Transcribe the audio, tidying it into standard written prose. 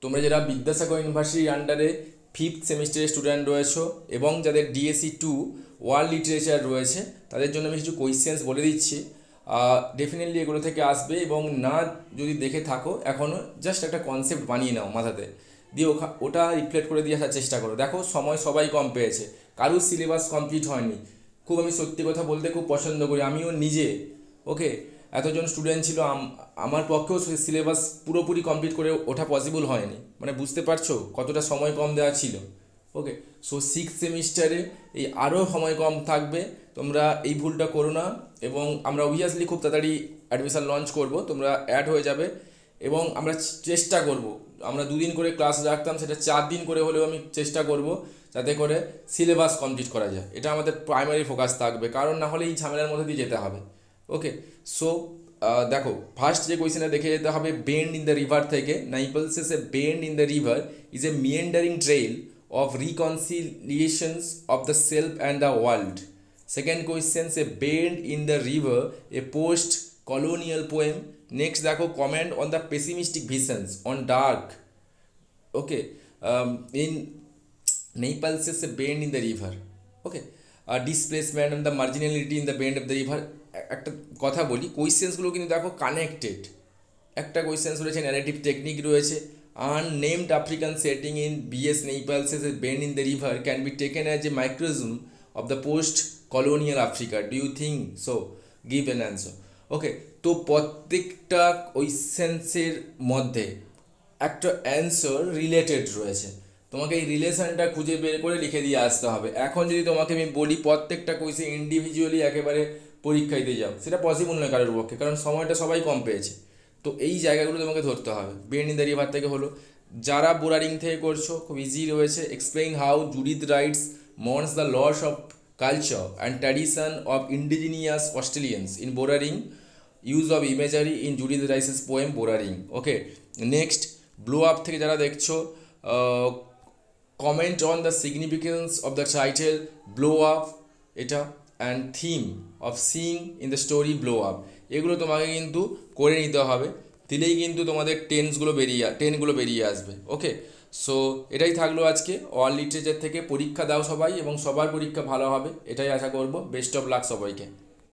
তোমরা যারা বিদ্যাসাগর ইউনিভার্সিটির আন্ডারে 5th সেমিস্টারের স্টুডেন্ট রয়েছো এবং যাদের DSE2 ওয়ার্ল্ড লিটারেচার রয়েছে, তাদের জন্য আমি কিছু কোয়েশ্চেন্স বলে দিচ্ছি। ডেফিনেটলি এগুলো থেকে আসবে, এবং না যদি দেখে থাকো এখনও জাস্ট একটা কনসেপ্ট বানিয়ে নাও মাথাতে, দিয়ে ওটা রিফ্লেক্ট করে দিয়ে আসার চেষ্টা করো। দেখো, সময় সবাই কম পেয়েছে, কারুর সিলেবাস কমপ্লিট হয়নি। খুব আমি সত্যি কথা বলতে খুব পছন্দ করি, আমিও নিজে। ওকে, এতজন স্টুডেন্ট ছিল, আমার পক্ষেও সিলেবাস পুরোপুরি কমপ্লিট করে ওঠা পসিবল হয়নি। মানে বুঝতে পারছো কতটা সময় কম দেওয়া ছিল। ওকে, সো 6th সেমিস্টারে এই আরও সময় কম থাকবে, তোমরা এই ভুলটা করো না। এবং আমরা অবভিয়াসলি খুব তাড়াতাড়ি অ্যাডমিশন লঞ্চ করব, তোমরা অ্যাড হয়ে যাবে। এবং আমরা চেষ্টা করব, আমরা 2 দিন করে ক্লাস রাখতাম, সেটা 4 দিন করে হলেও আমি চেষ্টা করব যাতে করে সিলেবাস কমপ্লিট করা যায়। এটা আমাদের প্রাইমারি ফোকাস থাকবে, কারণ না হলে এই ঝামেলার মধ্যে দিয়ে যেতে হবে। ওকে, সো দেখো, ফার্স্ট যে কোয়েশ্চেনটা দেখে যেতে হবে, বেন্ড ইন দ্য রিভার থেকে। Naipaul's a bend in the river is a meandering trail of reconciliations of the self and the world. Second question, a bend in the river, a post-colonial poem. Next দেখো, comment on the pessimistic visions on dark. Okay, in Naples is a bend in the river. Okay, displacement and the marginality in the bend of the river. একটা কথা বলি, কোয়েশ্চেন্সগুলো কিন্তু দেখো connected. একটা questions রয়েছে narrative technique রয়েছে, unnamed African setting in B.S. Naples as a bend in the river can be taken as a microcosm of the post-colonial Africa. Do you think so? Give an answer. Okay, তো প্রত্যেকটা কোয়েশ্চেন্সের মধ্যে একটা answer related রয়েছে, তোমাকে এই রিলেশনটা খুঁজে বের করে লিখে দিয়ে আসতে হবে। এখন যদি তোমাকে আমি বলি প্রত্যেকটা কোয়েশ্চেন ইন্ডিভিজুয়ালি একেবারে পরীক্ষা দিতে যাও, সেটা পসিবল নয় কারোর পক্ষে, কারণ সময়টা সবাই কম পেয়েছে। তো এই জায়গাগুলো তোমাকে ধরতে হবে। বেন্ড ইন দ্য রিভার থেকে হলো, যারা বোরারিং থেকে করছো খুব ইজি রয়েছে, explain how Judith Wright's mourns the loss of culture and tradition of indigenous Australians in Bora Ring, use of imagery in Judith Wright's poem Bora Ring. Okay, next Blow Up থেকে যারা দেখছো, comment on the significance of the title Blow Up, এটা and theme of seeing in the story Blow Up. এগুলো তোমাকে কিন্তু করে নিতে হবে, দিলেই কিন্তু তোমাদের টেনগুলো বেরিয়ে আসবে। ওকে, সো এটাই থাকলো আজকে ওয়ার্ল্ড লিটারেচার থেকে। পরীক্ষা দাও সবাই, এবং সবার পরীক্ষা ভালো হবে এটাই আশা করব। বেস্ট অফ লাক সবাইকে।